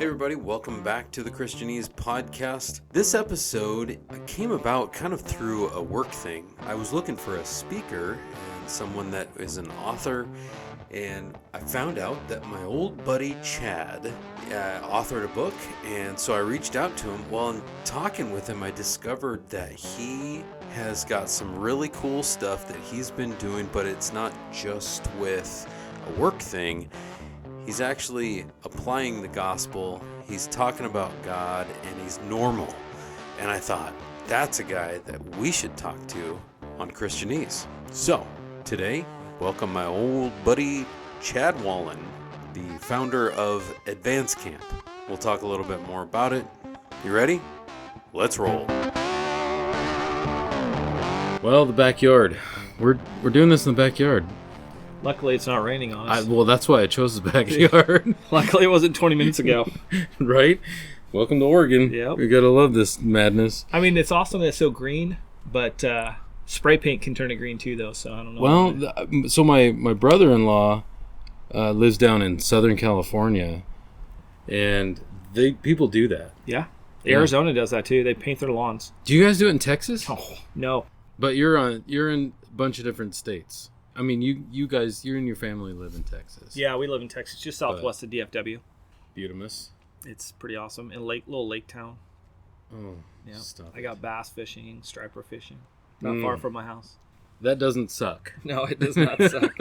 Hey everybody, welcome back to the Christianese podcast. This episode came about kind of through a work thing. I was looking for a speaker and someone that is an author, and I found out that my old buddy Chad authored a book, and so I reached out to him. While in talking with him, I discovered that he has got some really cool stuff that he's been doing, but it's not just with a work thing. He's actually applying the gospel, he's talking about God, and he's normal. And I thought, that's a guy that we should talk to on Christianese. So, today, welcome my old buddy Chad Wallen, the founder of Advance Camp. We'll talk a little bit more about it. You ready? Let's roll. Well, the backyard. We're doing this in the backyard. Luckily, it's not raining on us. Well, that's why I chose the backyard. Luckily, it wasn't 20 minutes ago. Right? Welcome to Oregon. Yep. We gotta love this madness. I mean, it's awesome that it's so green, but spray paint can turn it green too, though, so I don't know. Well, so my brother-in-law lives down in Southern California, and people do that. Yeah. Arizona does that too. They paint their lawns. Do you guys do it in Texas? Oh, no. But you're in a bunch of different states. I mean, you guys, you and your family live in Texas. Yeah, we live in Texas, just southwest of DFW. Beautimus. It's pretty awesome. In little lake town. Oh, yeah. Stop I got bass fishing, striper fishing. Not far from my house. That doesn't suck. No, it does not suck.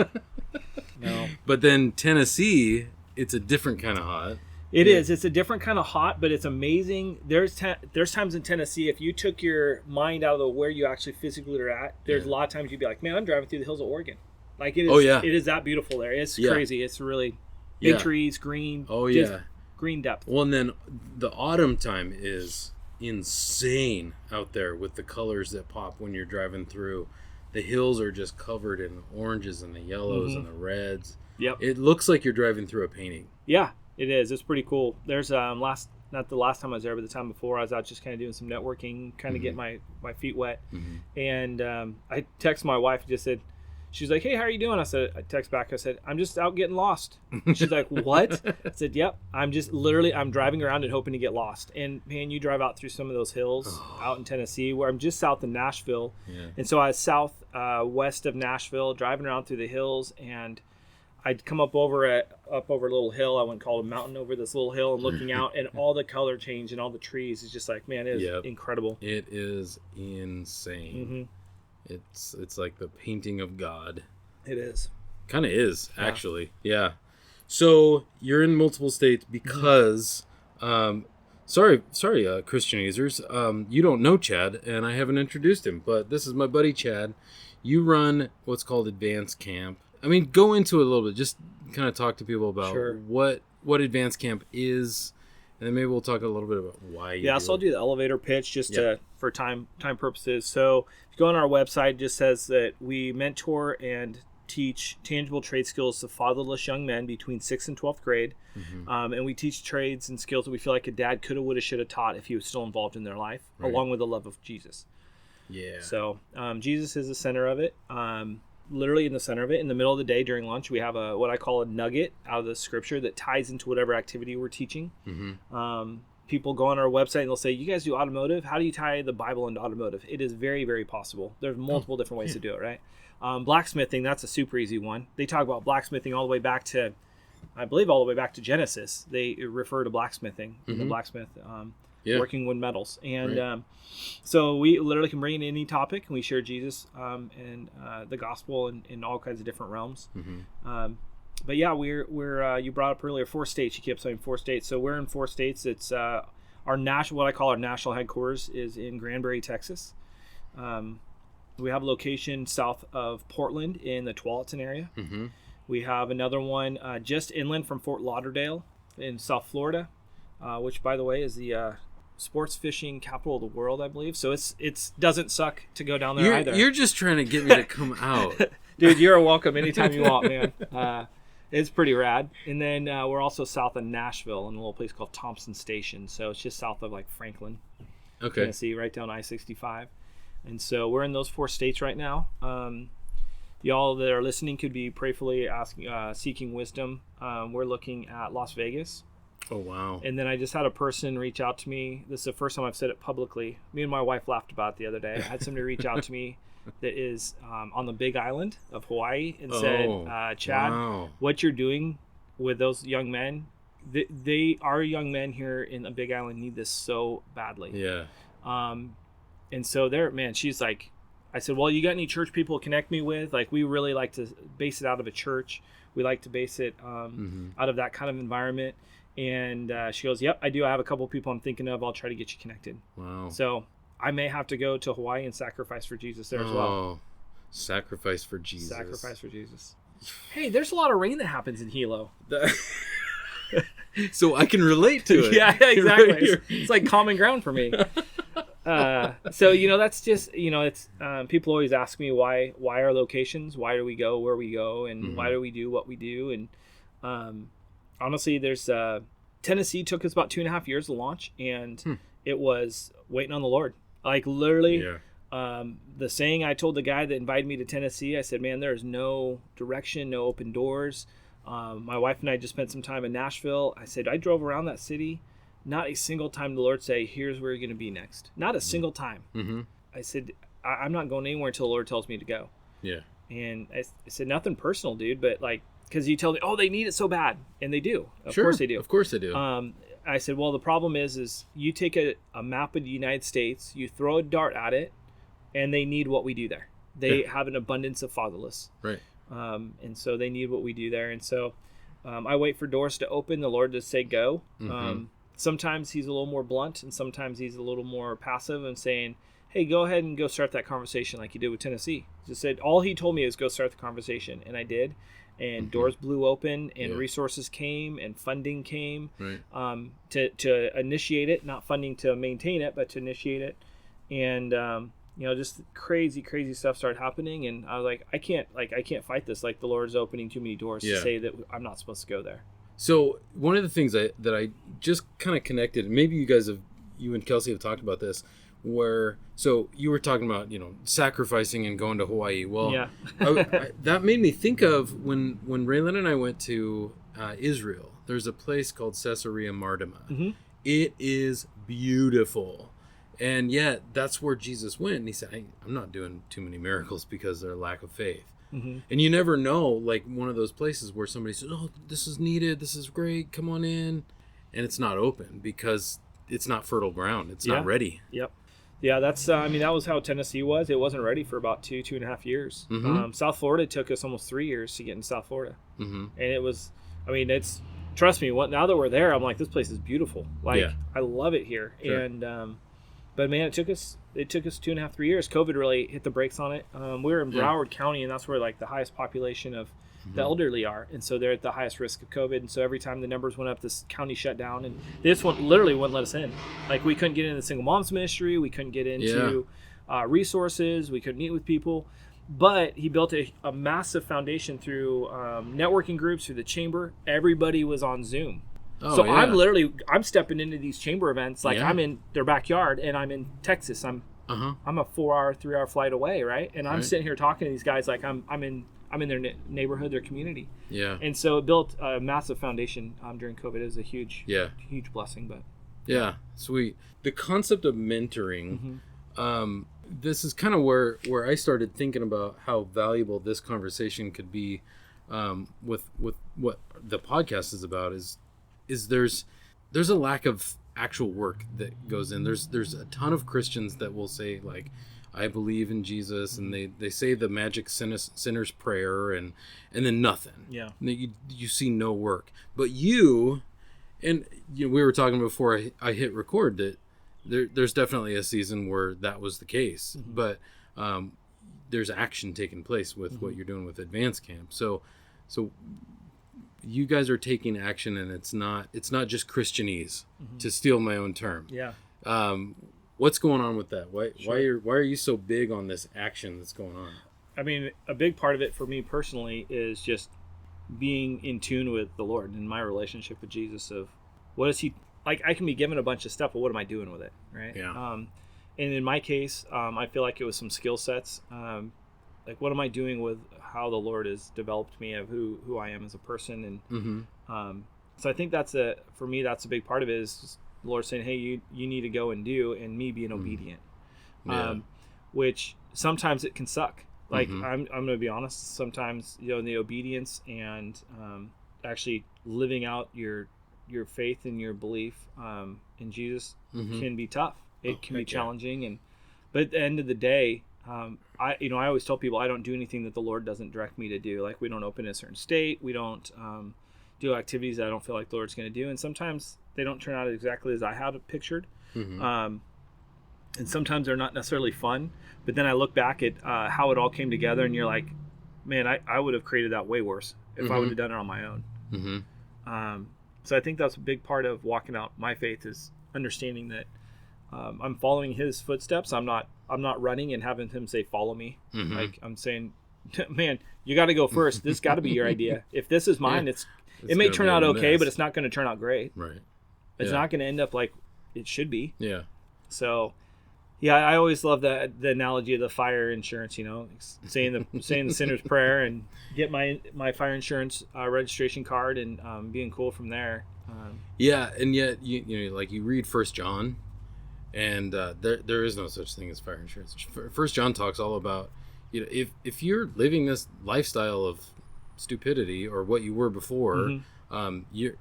No. But then Tennessee, it's a different kind of hot. It is. It's a different kind of hot, but it's amazing. There's times in Tennessee, if you took your mind out of where you actually physically are at, there's a lot of times you'd be like, man, I'm driving through the hills of Oregon. Like it is, it is that beautiful there. It's crazy. It's really big trees, green. Oh, yeah. Green depth. Well, and then the autumn time is insane out there with the colors that pop when you're driving through. The hills are just covered in oranges and the yellows and the reds. Yep. It looks like you're driving through a painting. Yeah. It is. It's pretty cool. There's not the last time I was there, but the time before I was out just kind of doing some networking, kind of get my feet wet. And I text my wife and just said, she's like, hey, how are you doing? I text back, I said, I'm just out getting lost. She's like, what? I said, yep. I'm driving around and hoping to get lost. And man, you drive out through some of those hills out in Tennessee where I'm just south of Nashville. Yeah. And so I was west of Nashville, driving around through the hills, and I'd come up over a little hill. I wouldn't call it a mountain, over this little hill, and looking out, and all the color change and all the trees is just like, man, it is incredible. It is insane. It's like the painting of God. It is. Kind of is, actually. Yeah. So you're in multiple states because, sorry, Christianizers, you don't know Chad, and I haven't introduced him, but this is my buddy Chad. You run what's called Advance Camp. I mean, go into it a little bit. Just kind of talk to people about what Advance Camp is, and then maybe we'll talk a little bit about why you do so I'll do the elevator pitch just for time purposes. So if you go on our website, it just says that we mentor and teach tangible trade skills to fatherless young men between 6th and 12th grade. And we teach trades and skills that we feel like a dad coulda, woulda, shoulda taught if he was still involved in their life, along with the love of Jesus. Yeah. So Jesus is the center of it. Literally in the center of it. In the middle of the day during lunch, we have what I call a nugget out of the scripture that ties into whatever activity we're teaching. People go on our website and they'll say, you guys do automotive? How do you tie the Bible into automotive? It is very, very possible. There's multiple different ways to do it, right? Blacksmithing, that's a super easy one. They talk about blacksmithing all the way back to, I believe, all the way back to Genesis. They refer to blacksmithing, the blacksmith, working with metals. And so we literally can bring in any topic, and we share Jesus and the gospel in all kinds of different realms. But yeah, we're you brought up earlier 4 states. You kept saying 4 states. So we're in 4 states. It's our what I call our national headquarters is in Granbury, Texas. We have a location south of Portland in the Tualatin area. We have another one just inland from Fort Lauderdale in South Florida, which, by the way, is the sports fishing capital of the world, I believe. So it doesn't suck to go down there either. You're just trying to get me to come out. Dude, you're welcome anytime you want, man. It's pretty rad. And then we're also south of Nashville in a little place called Thompson Station. So it's just south of like Franklin, Tennessee, right down I-65. And so we're in those 4 states right now. Y'all that are listening could be prayerfully asking, seeking wisdom. We're looking at Las Vegas. Oh, wow. And then I just had a person reach out to me. This is the first time I've said it publicly. Me and my wife laughed about it the other day. I had somebody reach out to me that is on the Big Island of Hawaii and said, Chad, what you're doing with those young men, our young men here in the Big Island need this so badly. Yeah. And so she's like, I said, well, you got any church people to connect me with? Like, we really like to base it out of a church. We like to base it out of that kind of environment. And she goes, yep, I do. I have a couple of people I'm thinking of. I'll try to get you connected. Wow. So I may have to go to Hawaii and sacrifice for Jesus there as well. Sacrifice for Jesus. Sacrifice for Jesus. Hey, there's a lot of rain that happens in Hilo. So I can relate to it. Yeah, exactly. It's like common ground for me. So, that's just, it's people always ask me why our locations, why do we go where we go, and why do we do what we do. And honestly, there's Tennessee took us about 2.5 years to launch, and it was waiting on the Lord. Like literally, the saying I told the guy that invited me to Tennessee, I said, man, there's no direction, no open doors. My wife and I just spent some time in Nashville. I said, I drove around that city. Not a single time the Lord say, here's where you're going to be next. Not a single time. Mm-hmm. I said, I'm not going anywhere until the Lord tells me to go. Yeah. And I said, nothing personal, dude, but like, because you tell me, they need it so bad. And they do. Of course they do. Of course they do. I said, well, the problem is you take a map of the United States, you throw a dart at it, and they need what we do there. They have an abundance of fatherless. Right. And so they need what we do there. And so I wait for doors to open, the Lord to say go. Mm-hmm. Sometimes he's a little more blunt, and sometimes he's a little more passive and saying, hey, go ahead and go start that conversation like you did with Tennessee. He said, all he told me is go start the conversation. And I did. And doors blew open, and resources came, and funding came to initiate it, not funding to maintain it, but to initiate it. And, just crazy stuff started happening. And I was like, I can't fight this. Like the Lord's opening too many doors to say that I'm not supposed to go there. So one of the things that I just kind of connected, maybe you and Kelsey have talked about this, so you were talking about, sacrificing and going to Hawaii. Well, that made me think of when Raylan and I went to Israel. There's a place called Caesarea Maritima. Mm-hmm. It is beautiful. And yet that's where Jesus went. And he said, I'm not doing too many miracles because of their lack of faith. Mm-hmm. And you never know, like one of those places where somebody says, this is needed, this is great, come on in. And it's not open because it's not fertile ground. It's not ready. Yep. Yeah, that's, that was how Tennessee was. It wasn't ready for about 2.5 years. Mm-hmm. South Florida took us almost 3 years to get in South Florida. Mm-hmm. And it was, trust me, now that we're there, I'm like, this place is beautiful. Like, I love it here. Sure. And, but man, it took us 2.5, 3 years. COVID really hit the brakes on it. We were in Broward County, and that's where like the highest population of the elderly are. And so they're at the highest risk of COVID. And so every time the numbers went up, this county shut down, and this one literally wouldn't let us in. Like we couldn't get into the single moms ministry. We couldn't get into resources. We couldn't meet with people. But he built a massive foundation through networking groups, through the chamber. Everybody was on Zoom. So I'm stepping into these chamber events like I'm in their backyard, and I'm in Texas. I'm a 4-hour, 3-hour flight away, right? And I'm sitting here talking to these guys like I'm in their neighborhood, their community. Yeah. And so it built a massive foundation during COVID. It was a huge blessing. But yeah, sweet. The concept of mentoring. Mm-hmm. This is kind of where I started thinking about how valuable this conversation could be with what the podcast is about. Is there's a lack of actual work that goes in. There's a ton of Christians that will say like, I believe in Jesus, and they say the magic sinner's prayer and then nothing. Yeah. You see no work. But we were talking before I hit record that there's definitely a season where that was the case. Mm-hmm. But there's action taking place with what you're doing with Advanced Camp. So you guys are taking action, and it's not just Christianese, to steal my own term. Yeah. What's going on with that? Why are you so big on this action that's going on? A big part of it for me personally is just being in tune with the Lord and my relationship with Jesus. Of what is he like? I can be given a bunch of stuff, but what am I doing with it? Right. Yeah. And in my case, I feel like it was some skill sets. Like, what am I doing with how the Lord has developed me of who I am as a person, and So I think for me, that's a big part of it, is the Lord saying, hey, you need to go and do, and me being obedient. Yeah. Which sometimes it can suck. Like, Mm-hmm. I'm going to be honest, sometimes, in the obedience and actually living out your faith and your belief in Jesus can be tough. It can be challenging. But at the end of the day, I always tell people I don't do anything that the Lord doesn't direct me to do. Like, we don't open in a certain state. We don't do activities that I don't feel like the Lord's going to do. And sometimes they don't turn out exactly as I had it pictured. Mm-hmm. And sometimes they're not necessarily fun. But then I look back at how it all came together, and you're like, man, I would have created that way worse if I would have done it on my own. Mm-hmm. So I think that's a big part of walking out my faith, is understanding that I'm following His footsteps. I'm not running and having Him say, follow me. Mm-hmm. Like, I'm saying, man, you got to go first. This got to be your idea. If this is mine, it may turn out okay, but it's not going to turn out great. Right. It's not going to end up like it should be. Yeah. So, yeah, I always love the analogy of the fire insurance. Saying the sinner's prayer and get my fire insurance registration card and being cool from there. Yeah, and yet you read 1 John, and there is no such thing as fire insurance. 1 John talks all about if you're living this lifestyle of stupidity or what you were before, you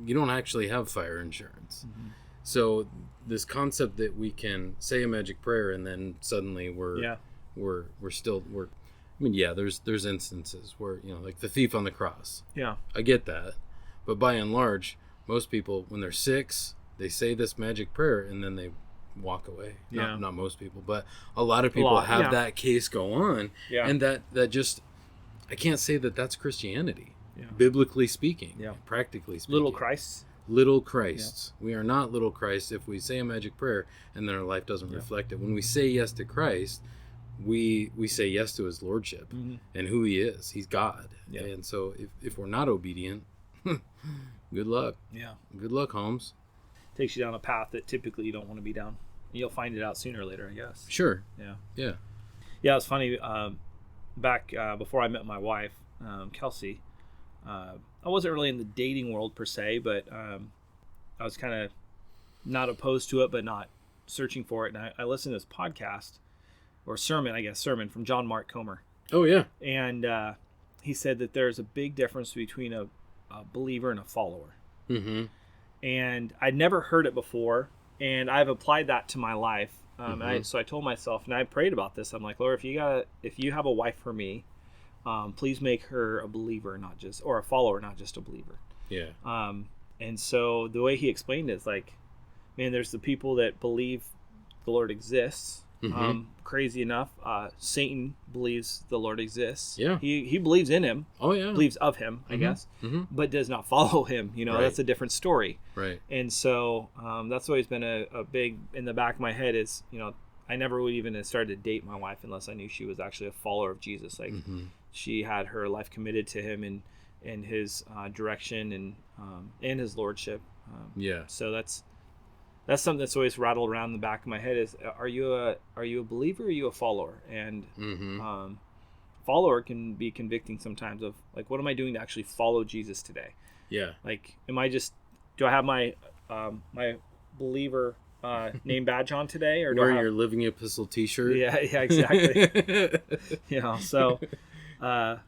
don't actually have fire insurance. Mm-hmm. So this concept that we can say a magic prayer and then suddenly there's instances where like the thief on the cross. Yeah, I get that, but by and large, most people, when they're 6, they say this magic prayer and then they walk away. Yeah. Not most people, but a lot of people have that case go on. Yeah. And that just, I can't say that that's Christianity. Yeah. Biblically speaking. Yeah. Practically speaking. Little Christs. Yeah. We are not little Christ if we say a magic prayer and then our life doesn't reflect it. When we say yes to Christ, we say yes to His lordship and who He is. He's God. Yeah. And so if we're not obedient, good luck. Yeah. Good luck, Holmes. Takes you down a path that typically you don't want to be down. You'll find it out sooner or later, I guess. Sure. Yeah. Yeah. Yeah, it's funny. Back before I met my wife, Kelsey, I wasn't really in the dating world per se, but I was kind of not opposed to it, but not searching for it. And I listened to this podcast or sermon from John Mark Comer. Oh, yeah. And he said that there's a big difference between a believer and a follower. Mm-hmm. And I'd never heard it before, and I've applied that to my life. So I told myself, and I prayed about this. I'm like, Lord, if you have a wife for me, please make her a believer, or a follower, not just a believer. Yeah. And so the way he explained it is like, man, there's the people that believe the Lord exists. Mm-hmm. Crazy enough, Satan believes the Lord exists. Yeah. He believes in Him. Oh, yeah. Believes of Him, I guess, but does not follow Him. Right. That's a different story. Right. And so that's always been a big in the back of my head is, I never would even have started to date my wife unless I knew she was actually a follower of Jesus. Like she had her life committed to Him and His direction and His lordship. Yeah. So that's something that's always rattled around the back of my head is, are you a believer or are you a follower? And follower can be convicting sometimes of like, what am I doing to actually follow Jesus today? Yeah. Like, do I have my my believer name badge on today, or wear your Living Epistle t-shirt? Yeah, exactly. So I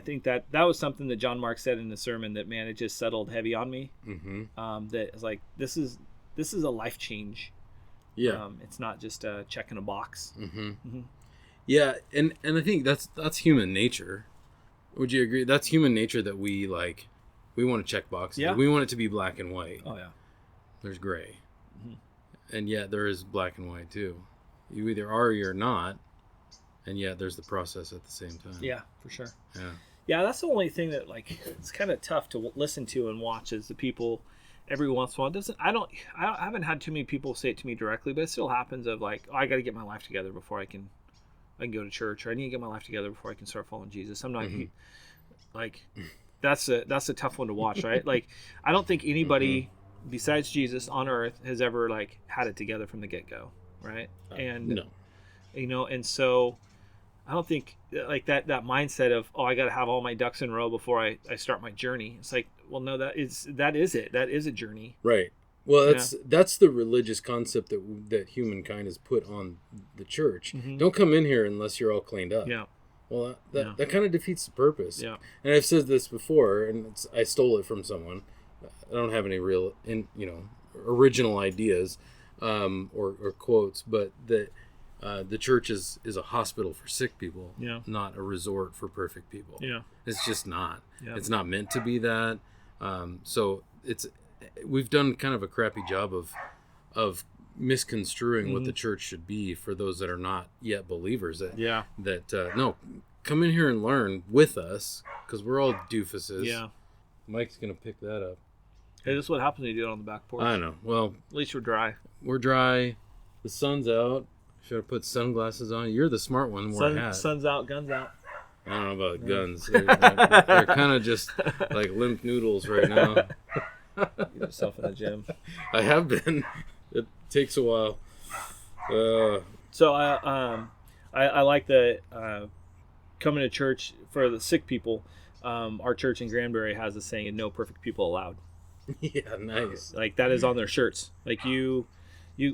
think that was something that John Mark said in the sermon that, man, it just settled heavy on me. That is like, this is a life change. Yeah. It's not just a check in a box. Yeah. And I think that's human nature. Would you agree? That's human nature that we want to check boxes. Yeah. We want it to be black and white. Oh yeah. There's gray. And yet there is black and white too. You either are or you're not. And yet there's the process at the same time. Yeah, for sure. Yeah. Yeah, that's the only thing that it's kind of tough to listen to and watch is the people every once in a while. I haven't had too many people say it to me directly, but it still happens of like, I got to get my life together before I can go to church, or I need to get my life together before I can start following Jesus. I'm not that's a tough one to watch, right? Like, I don't think anybody besides Jesus on earth has ever had it together from the get-go, right? And no. And so I don't think like that mindset of, oh, I got to have all my ducks in a row before I start my journey. It's like, well, no, that is a journey. Right. Well, that's the religious concept that humankind has put on the church. Mm-hmm. Don't come in here unless you're all cleaned up. Yeah. Well, that kind of defeats the purpose. Yeah. And I've said this before, and I stole it from someone. I don't have any real, original ideas or quotes, but that the church is a hospital for sick people, not a resort for perfect people. Yeah. It's just not. Yeah. It's not meant to be that. So we've done kind of a crappy job of misconstruing what the church should be for those that are not yet believers. No, come in here and learn with us, because we're all doofuses. Yeah. Mike's gonna pick that up. Hey, this is what happens when you do it on the back porch. I know. Well, at least we're dry. We're dry. The sun's out. Should have put sunglasses on. You're the smart one. Sun's out, guns out. I don't know about guns. They're kind of just like limp noodles right now. Get yourself in the gym. I have been. It takes a while. So I like the coming to church for the sick people. Our church in Granbury has a saying, "No perfect people allowed." Yeah, nice. Like that is on their shirts. Like you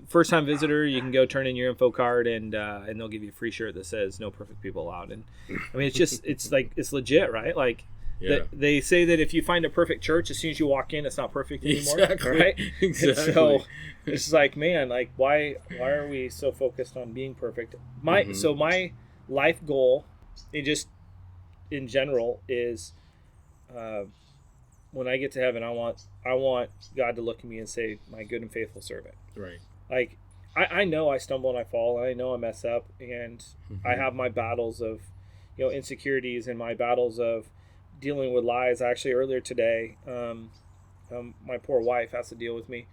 first time visitor, you can go turn in your info card and they'll give you a free shirt that says "No perfect people allowed." And I mean, it's legit, right? Like. Yeah. They say that if you find a perfect church, as soon as you walk in, it's not perfect anymore. Exactly. Right? Exactly. And so it's like, man, like why are we so focused on being perfect? So my life goal, in general, is when I get to heaven, I want God to look at me and say, "My good and faithful servant." Right. Like I know I stumble and I fall, and I know I mess up, and I have my battles of insecurities and my battles of dealing with lies. Actually, earlier today, my poor wife has to deal with me,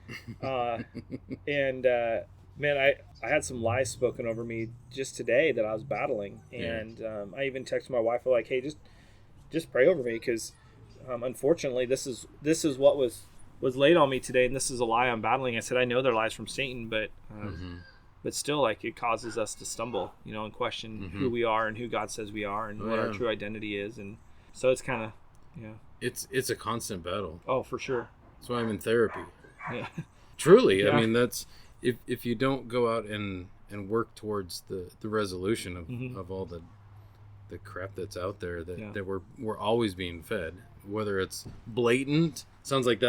and man, I had some lies spoken over me just today that I was battling, and I even texted my wife like, "Hey, just pray over me, because unfortunately, this is what was laid on me today, and this is a lie I'm battling." I said, "I know they're lies from Satan, but still, like, it causes us to stumble, and question who we are and who God says we are and what our true identity is." And so it's kind of, it's a constant battle. Oh, for sure. That's why I'm in therapy. Yeah. Truly. Yeah. I mean, that's if you don't go out and work towards the resolution of all the crap that's out there that we're always being fed, whether it's blatant, sounds like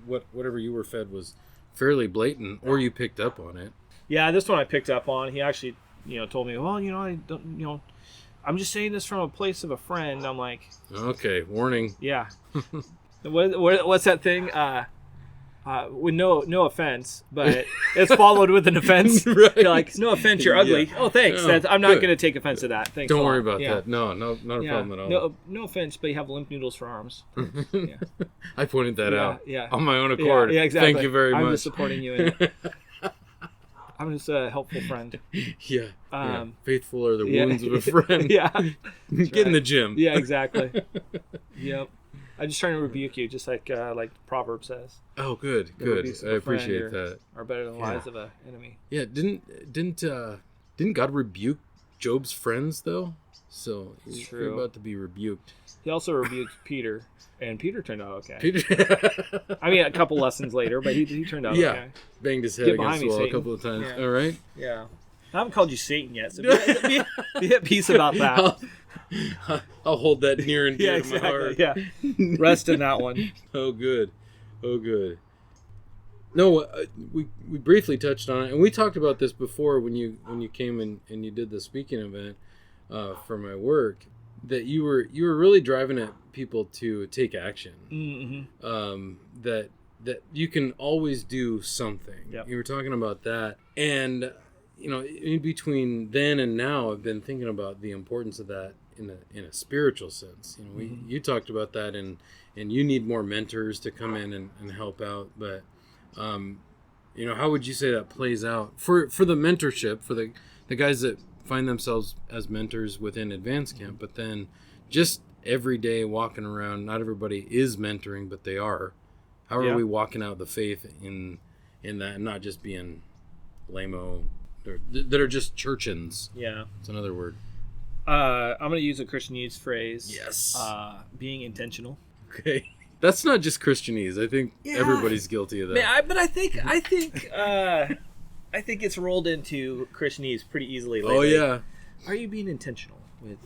whatever you were fed was fairly blatant, or you picked up on it. Yeah, this one I picked up on. He actually, told me, well, I don't, I'm just saying this from a place of a friend. I'm like, okay, warning. Yeah. What's that thing? With no offense, but it's followed with an offense. Right. You're like, no offense, you're ugly. Yeah. Oh, thanks. No, I'm not going to take offense to that. Thanks. Don't worry about that. No, not a problem at all. No offense, but you have limp noodles for arms. Yeah. I pointed that out on my own accord. Yeah, exactly. Thank you very much. I'm just supporting you in it. I'm just a helpful friend. Yeah. Faithful are the wounds of a friend. Yeah. Get in the gym. Yeah, exactly. Yep. I'm just trying to rebuke you, just like the proverb says. Oh, good. I appreciate that. Are better than the lies of an enemy. Yeah. Didn't God rebuke Job's friends though? So he's about to be rebuked. He also rebuked Peter, and Peter turned out okay. I mean, a couple lessons later, but he turned out okay. Banged his head against the wall a couple of times. Yeah. All right. Yeah. I haven't called you Satan yet, so be at peace about that. I'll hold that near and dear to my heart. Yeah, rest in that one. Oh, good. No, we briefly touched on it, and we talked about this before when you came and you did the speaking event for my work. That you were really driving at people to take action. Mm-hmm. That you can always do something. Yep. You were talking about that, and in between then and now, I've been thinking about the importance of that in a spiritual sense. You talked about that, and you need more mentors to come in and help out. But how would you say that plays out for the mentorship for the guys that find themselves as mentors within Advanced Camp, but then just every day walking around? Not everybody is mentoring, but they are. How are we walking out the faith in that, and not just being lame-o that are just churchins? Yeah, it's another word. I'm going to use a Christianese phrase. Yes. Being intentional. Okay. That's not just Christianese. I think everybody's guilty of that. Man, but I think it's rolled into Christianese pretty easily lately. Oh yeah. Are you being intentional with?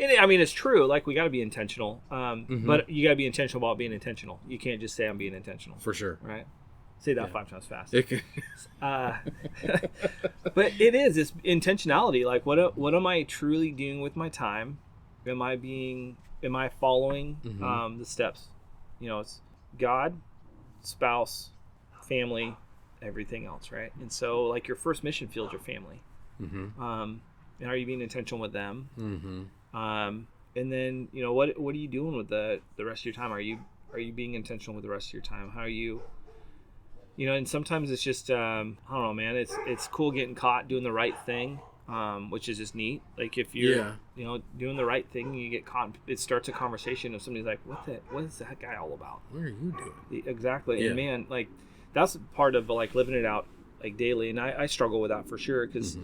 And I mean, it's true. Like, we got to be intentional. But you got to be intentional about being intentional. You can't just say I'm being intentional. For sure. Right. Say that 5 times fast. But it's intentionality. Like, what am I truly doing with my time? Am I following the steps? It's God, spouse, family, everything else, right? And so, like, your first mission field is your family. And are you being intentional with them? And then, what are you doing with the rest of your time? Are you being intentional with the rest of your time? How are you? And sometimes it's just, I don't know, man. It's cool getting caught doing the right thing, which is just neat. Like, if you're, doing the right thing, you get caught. It starts a conversation of somebody's like, what is that guy all about? What are you doing? Exactly. Yeah. And man, like, that's part of like living it out like daily. And I struggle with that for sure. Cause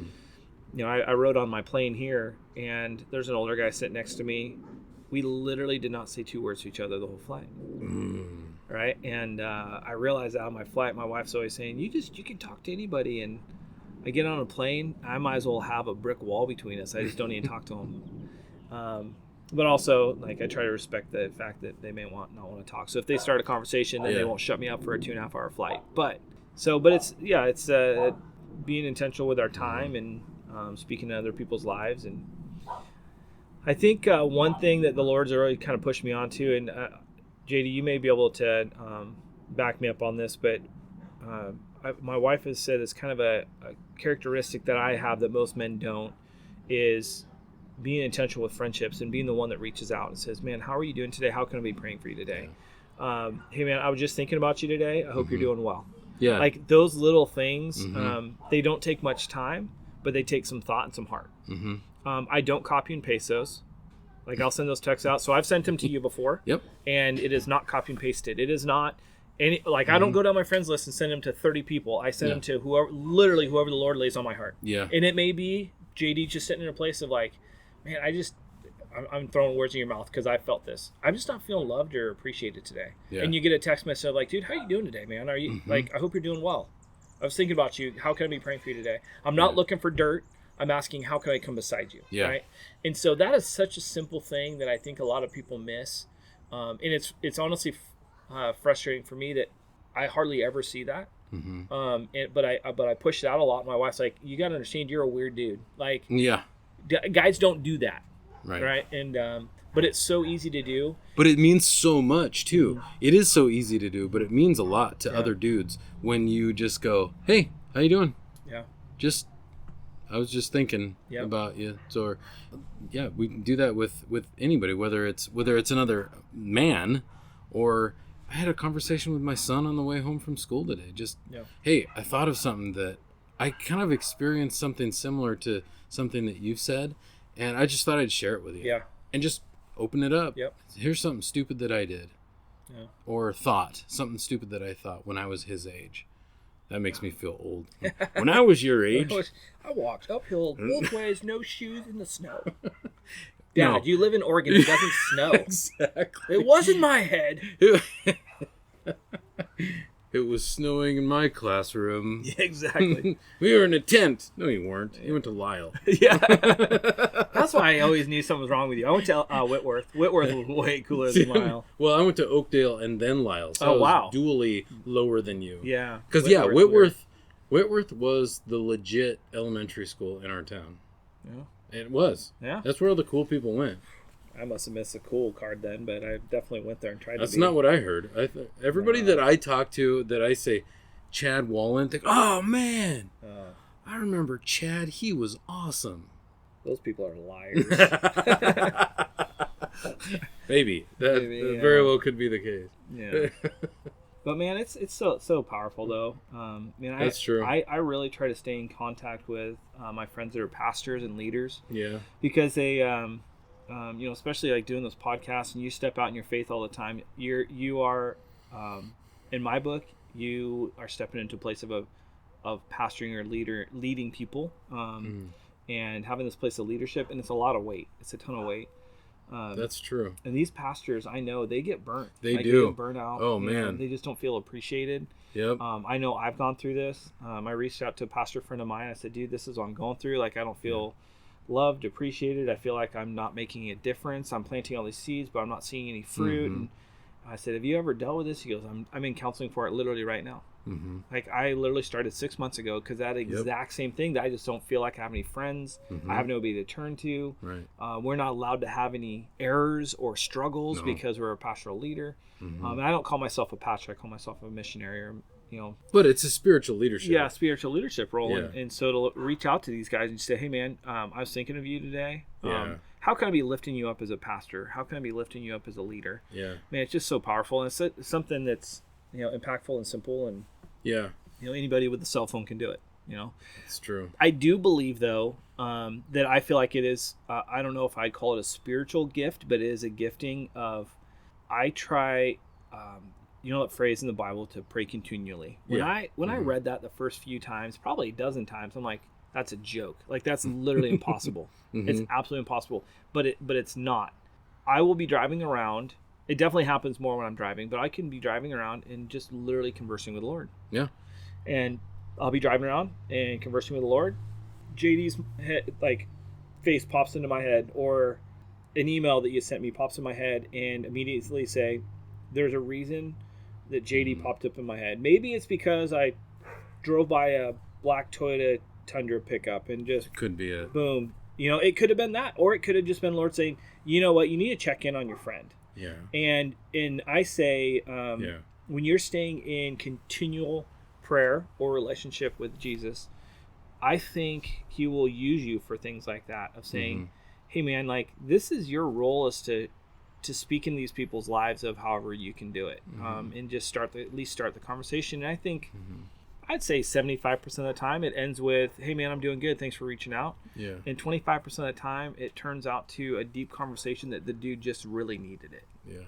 I rode on my plane here and there's an older guy sitting next to me. We literally did not say 2 words to each other the whole flight. Right. And I realized that on my flight, my wife's always saying, you can talk to anybody. And I get on a plane, I might as well have a brick wall between us. I just don't even talk to them. But also, like, I try to respect the fact that they may not want to talk. So if they start a conversation, then they won't shut me up for a 2.5-hour flight. But it's being intentional with our time and speaking to other people's lives. And I think one thing that the Lord's already kind of pushed me onto, and JD, you may be able to back me up on this, but my wife has said it's kind of a characteristic that I have that most men don't, is being intentional with friendships and being the one that reaches out and says, man, how are you doing today? How can I be praying for you today? Hey, man, I was just thinking about you today. I hope you're doing well. Yeah. Like, those little things, they don't take much time, but they take some thought and some heart. I don't copy and paste those. Like, I'll send those texts out. So I've sent them to you before. Yep. And it is not copy and pasted. It is not any, like, I don't go down my friends list and send them to 30 people. I send them to whoever the Lord lays on my heart. Yeah. And it may be JD just sitting in a place of like, man, I'm throwing words in your mouth because I felt this. I'm just not feeling loved or appreciated today. Yeah. And you get a text message of like, dude, how you doing today, man? Are you like, I hope you're doing well. I was thinking about you. How can I be praying for you today? I'm not looking for dirt. I'm asking, how can I come beside you? Yeah. Right. And so that is such a simple thing that I think a lot of people miss. And it's honestly frustrating for me that I hardly ever see that. But I push it out a lot. My wife's like, you got to understand, you're a weird dude. Like, guys don't do that. Right. And, but it's so easy to do. But it means so much too. It is so easy to do, but it means a lot to other dudes when you just go, hey, how you doing? Yeah. I was just thinking about you. So, we can do that with anybody, whether it's another man, or I had a conversation with my son on the way home from school today. Just, hey, I thought of something that I kind of experienced something similar to something that you've said, and I just thought I'd share it with you. Yeah. And just open it up. Yep. Here's something stupid that I did. Yeah. Or something stupid that I thought when I was his age. That makes me feel old. When I was your age, I walked uphill both ways, no shoes in the snow. Dad, you live in Oregon. It doesn't snow. Exactly. It was in my head. It was snowing in my classroom. Yeah, exactly. We were in a tent. No, you weren't. You went to Lyle. Yeah. That's why I always knew something was wrong with you. I went to Whitworth. Whitworth was way cooler than Lyle. Well, I went to Oakdale and then Lyle. So I was dually lower than you. Yeah. Because, Whitworth was the legit elementary school in our town. Yeah. It was. Yeah. That's where all the cool people went. I must have missed a cool card then, but I definitely went there and tried That's not what I heard. Everybody that I talk to, that I say, Chad Wallen, think, oh, man, I remember Chad. He was awesome. Those people are liars. Maybe. That very well could be the case. Yeah. But, man, it's so powerful, though. That's true. I really try to stay in contact with my friends that are pastors and leaders. Yeah. Because they... especially like doing those podcasts and you step out in your faith all the time, you are, in my book, you are stepping into a place of pastoring or leading people. and having this place of leadership, and it's a lot of weight. It's a ton of weight. That's true. And these pastors, I know, they get burnt. They do. They get burnt out. Oh, man. They just don't feel appreciated. Yep. I know I've gone through this. I reached out to a pastor friend of mine. I said, dude, this is what I'm going through. Like, I don't feel loved, appreciated. I feel like I'm not making a difference. I'm planting all these seeds, but I'm not seeing any fruit. And I said, have you ever dealt with this? He goes, I'm in counseling for it literally right now. Like, I literally started 6 months ago because that exact same thing, that I just don't feel like I have any friends. I have nobody to turn to. Right. We're not allowed to have any errors or struggles because we're a pastoral leader. And I don't call myself a pastor. I call myself a missionary, or But it's a spiritual leadership. Yeah, spiritual leadership role. Yeah. And so to reach out to these guys and say, hey, man, I was thinking of you today. Yeah. How can I be lifting you up as a pastor? How can I be lifting you up as a leader? Yeah. Man, it's just so powerful. And it's something that's, impactful and simple. And, anybody with a cell phone can do it, It's true. I do believe, though, that I feel like it is, I don't know if I'd call it a spiritual gift, but it is a gifting of, I try, that phrase in the Bible, to pray continually. When I read that the first few times, probably a dozen times, I'm like, that's a joke. Like, that's literally impossible. It's absolutely impossible. But it's not. I will be driving around. It definitely happens more when I'm driving, but I can be driving around and just literally conversing with the Lord. Yeah. And I'll be driving around and conversing with the Lord. JD's head, face pops into my head, or an email that you sent me pops in my head, and immediately say, there's a reason that JD popped up in my head. Maybe it's because I drove by a black Toyota Tundra pickup and just could be it. Boom. It could have been that, or it could have just been Lord saying, you know what, you need to check in on your friend. Yeah. And I say, when you're staying in continual prayer or relationship with Jesus, I think he will use you for things like that, of saying, hey man, this is your role, is to speak in these people's lives of however you can do it, and just at least start the conversation. And I think I'd say 75% of the time it ends with, hey man, I'm doing good, thanks for reaching out. Yeah. And 25% of the time it turns out to a deep conversation that the dude just really needed it. Yeah.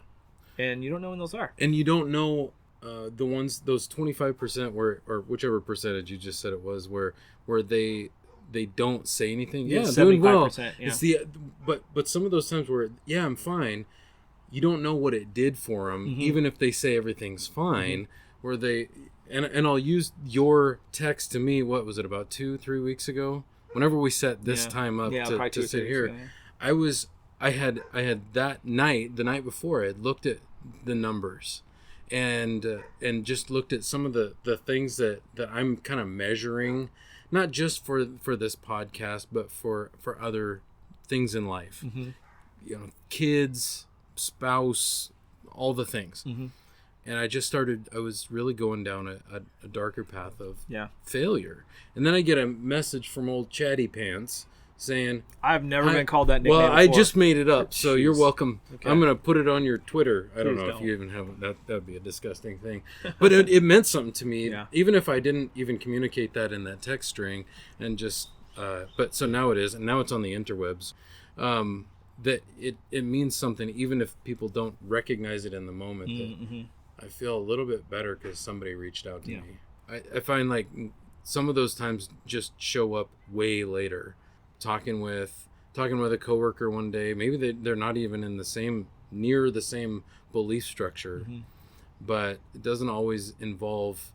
And you don't know when those are. And you don't know those 25% where, or whichever percentage you just said it was, where they don't say anything. Yeah, 75%. doing well. Yeah. It's but some of those times where, I'm fine, you don't know what it did for them, even if they say everything's fine, where they, and I'll use your text to me, what was it, about 2-3 weeks ago? Whenever we set this time up to sit here, I had that night, the night before, I had looked at the numbers and just looked at some of the things that I'm kind of measuring, not just for this podcast, but for other things in life, kids, spouse, all the things. And I was really going down a darker path of failure. And then I get a message from old Chatty Pants saying, I've never been called that nickname before. I just made it up, so you're welcome. Okay. I'm going to put it on your Twitter. I don't know if you even have that. That would be a disgusting thing. But it meant something to me, even if I didn't even communicate that in that text string. And just, but so now it is, and now it's on the interwebs. That it means something, even if people don't recognize it in the moment. That I feel a little bit better because somebody reached out to me. I find some of those times just show up way later. Talking with a coworker one day, maybe they're not even in near the same belief structure, but it doesn't always involve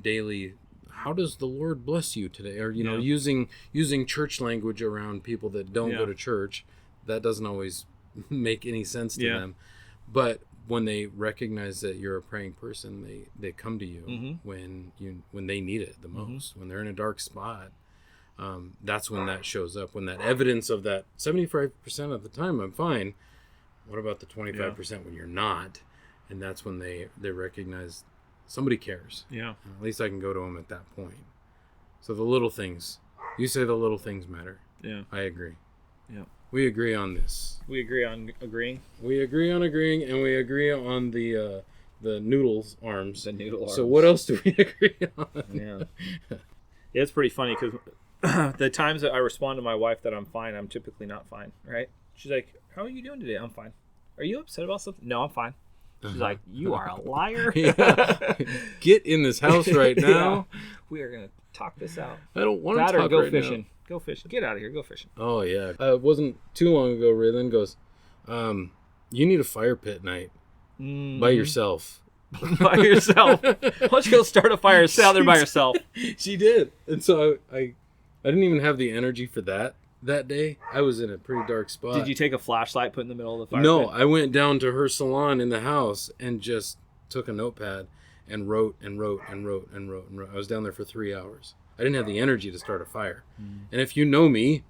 daily, how does the Lord bless you today? Or, using church language around people that don't go to church. That doesn't always make any sense to them. But when they recognize that you're a praying person, they come to you when they need it the most, when they're in a dark spot. That's when that shows up, when that evidence of that 75% of the time I'm fine. What about the 25% when you're not? And that's when they recognize somebody cares. Yeah. At least I can go to them at that point. So the little things, you say the little things matter. Yeah. I agree. Yeah. We agree on this. We agree on agreeing. We agree on agreeing, and we agree on the noodles arms. The noodle arms. So what else do we agree on? Yeah. It's pretty funny because the times that I respond to my wife that I'm fine, I'm typically not fine, right? She's like, how are you doing today? I'm fine. Are you upset about something? No, I'm fine. She's like, "You are a liar." Get in this house right now. Yeah. We are gonna talk this out. I don't want to That talk or go right fishing. now. Go fishing. Get out of here. Go fishing. Oh yeah. It wasn't too long ago. Raylan goes, "You need a fire pit night by yourself." By yourself. Why don't you go start a fire? Sit out there by yourself. She did, and so I didn't even have the energy for that day. I was in a pretty dark spot. Did you take a flashlight, put in the middle of the fire No, pit? I went down to her salon in the house and just took a notepad and wrote and wrote and wrote and wrote and wrote. I was down there for 3 hours. I didn't have the energy to start a fire. And if you know me,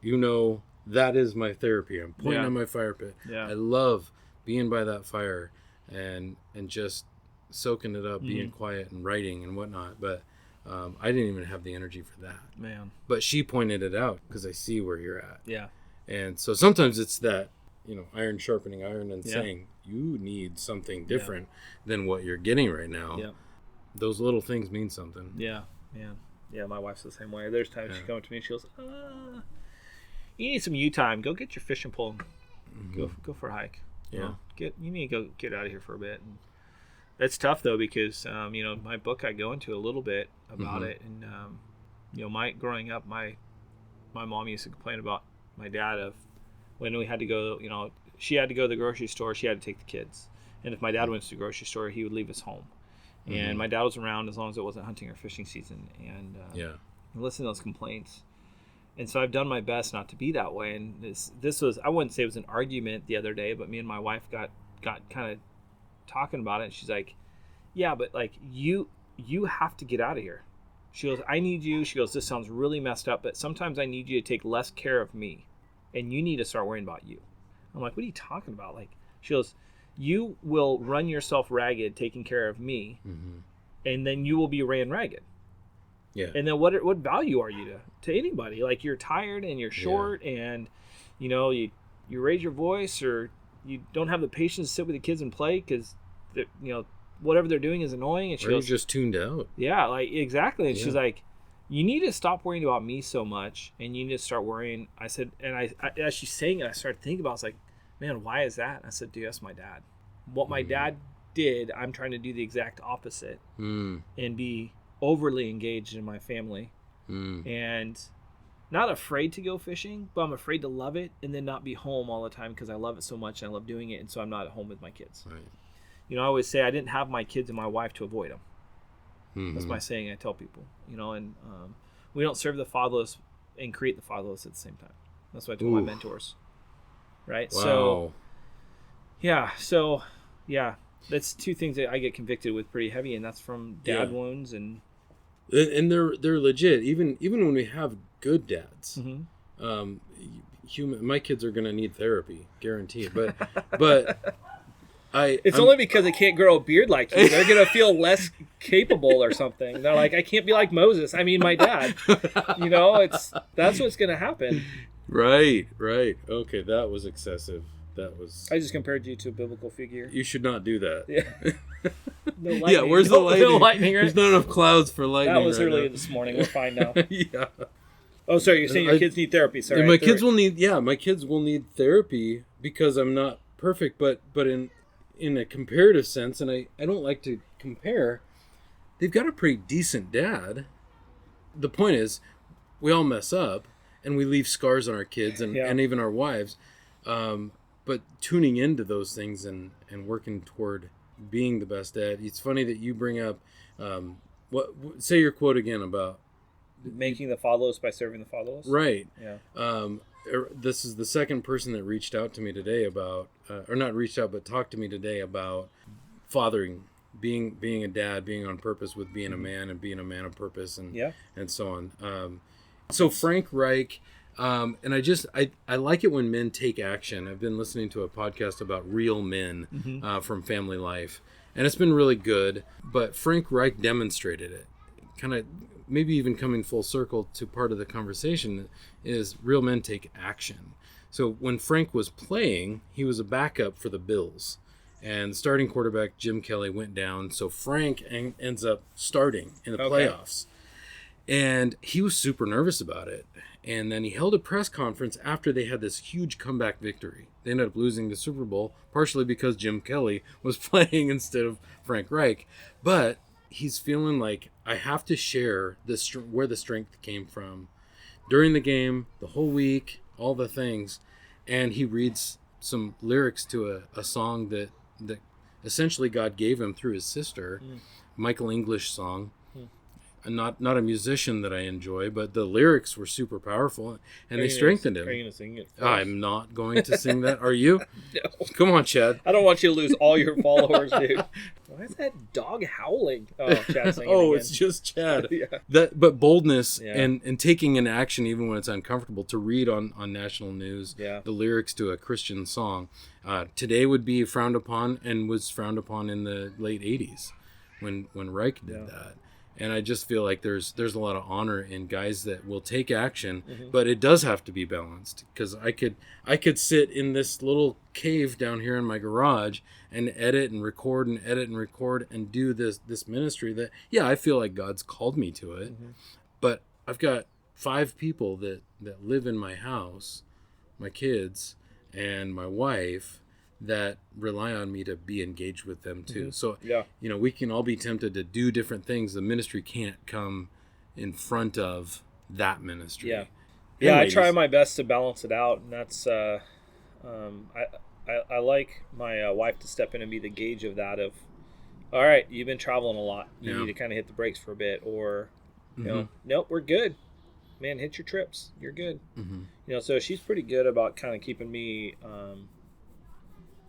you know that is my therapy. I'm pointing at my fire pit. Yeah. I love being by that fire and just soaking it up, being quiet and writing and whatnot. But I didn't even have the energy for that. Man. But she pointed it out because I see where you're at. Yeah. And so sometimes it's that, iron sharpening iron and saying you need something different than what you're getting right now. Yeah. Those little things mean something. Yeah. Man. Yeah, my wife's the same way. There's times she comes to me and she goes, "You need some you time. Go get your fishing pole. And go for a hike. Yeah. You need to go get out of here for a bit." And that's tough though because my book I go into a little bit about it, and growing up, my mom used to complain about my dad of when we had to go. She had to go to the grocery store. She had to take the kids, and if my dad went to the grocery store, he would leave us home. And my dad was around as long as it wasn't hunting or fishing season, and listen to those complaints. And so I've done my best not to be that way. And this was, I wouldn't say it was an argument the other day, but me and my wife got kind of talking about it. And she's like, "Yeah, but like you have to get out of here." She goes, "I need you." She goes, "This sounds really messed up, but sometimes I need you to take less care of me, and you need to start worrying about you." I'm like, "What are you talking about?" Like, she goes, "You will run yourself ragged taking care of me, and then you will be ran ragged." Yeah. And then what value are you to anybody? Like, you're tired and you're short, and you raise your voice, or you don't have the patience to sit with the kids and play because whatever they're doing is annoying. And she goes, you're just tuned out. Yeah, like exactly. And she's like, "You need to stop worrying about me so much, and you need to start worrying." I said, and I as she's saying it, I started thinking about it. I was like, "Man, why is that?" I said, "Dude, that's my dad. What my dad did, I'm trying to do the exact opposite and be overly engaged in my family and not afraid to go fishing, but I'm afraid to love it and then not be home all the time because I love it so much and I love doing it, and so I'm not at home with my kids." Right. I always say I didn't have my kids and my wife to avoid them. That's my saying I tell people, and we don't serve the fatherless and create the fatherless at the same time. That's what I tell my mentors. Right? Wow. So that's two things that I get convicted with pretty heavy, and that's from dad wounds and they're legit. Even when we have good dads, my kids are gonna need therapy, guaranteed. But it's only because they can't grow a beard like you. They're gonna feel less capable or something. They're like, "I can't be like Moses. I mean, my dad." That's what's gonna happen. Right. Okay, that was excessive. I just compared you to a biblical figure. You should not do that. Yeah. No lightning. Where's the lightning? No lightning, right? There's not enough clouds for lightning. That was right early now. this morning. We're fine now. Yeah. Oh, sorry. You're saying your kids need therapy. Sorry. My kids will need therapy because I'm not perfect, but in a comparative sense, and I don't like to compare, they've got a pretty decent dad. The point is, we all mess up, and we leave scars on our kids and even our wives. But tuning into those things and working toward being the best dad. It's funny that you bring up, say your quote again about making the fatherless by serving the fatherless. Right. Yeah. This is the second person that reached out to me today about, or not reached out, but talked to me today about fathering, being a dad, being on purpose with being a man and being a man of purpose and so on. So Frank Reich, and I like it when men take action. I've been listening to a podcast about real men from Family Life, and it's been really good. But Frank Reich demonstrated it, kind of maybe even coming full circle to part of the conversation is real men take action. So when Frank was playing, he was a backup for the Bills, and starting quarterback Jim Kelly went down. So Frank ends up starting in the playoffs, and he was super nervous about it. And then he held a press conference after they had this huge comeback victory. They ended up losing the Super Bowl, partially because Jim Kelly was playing instead of Frank Reich. But he's feeling like, I have to share this, where the strength came from during the game, the whole week, all the things. And he reads some lyrics to a song that essentially God gave him through his sister, Michael English song. Not a musician that I enjoy, but the lyrics were super powerful, and they strengthened him. Are you going to sing it? I'm not going to sing that. Are you? No. Come on, Chad. I don't want you to lose all your followers, dude. Why is that dog howling? Oh, Chad's singing again. It's just Chad. Yeah. But boldness and taking an action even when it's uncomfortable, to read on national news the lyrics to a Christian song. Today would be frowned upon, and was frowned upon in the late 80s when Reich did that. And I just feel like there's a lot of honor in guys that will take action, but it does have to be balanced. Because I could sit in this little cave down here in my garage and edit and record and do this ministry that, I feel like God's called me to it. But I've got 5 people that live in my house, my kids and my wife, that rely on me to be engaged with them too. So, we can all be tempted to do different things. The ministry can't come in front of that ministry. I try my best to balance it out, and that's I like my wife to step in and be the gauge of that. Of, all right, you've been traveling a lot. You need to kind of hit the brakes for a bit, or nope, we're good. Man, hit your trips. You're good. So she's pretty good about kind of keeping me.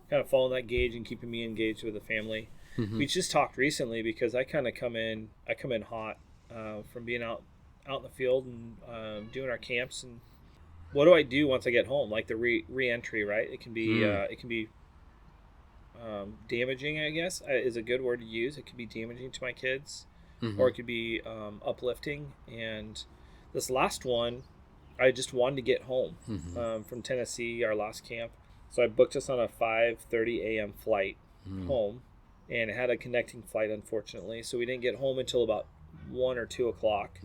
Kind of following that gauge and keeping me engaged with the family. We just talked recently because I kind of come in hot from being out in the field and doing our camps. And what do I do once I get home? Like the re-entry, right? It can be damaging, I guess, is a good word to use. It could be damaging to my kids, or it could be uplifting. And this last one, I just wanted to get home from Tennessee, our last camp. So I booked us on a 5:30 a.m. flight home, and it had a connecting flight, unfortunately. So we didn't get home until about 1 or 2 o'clock,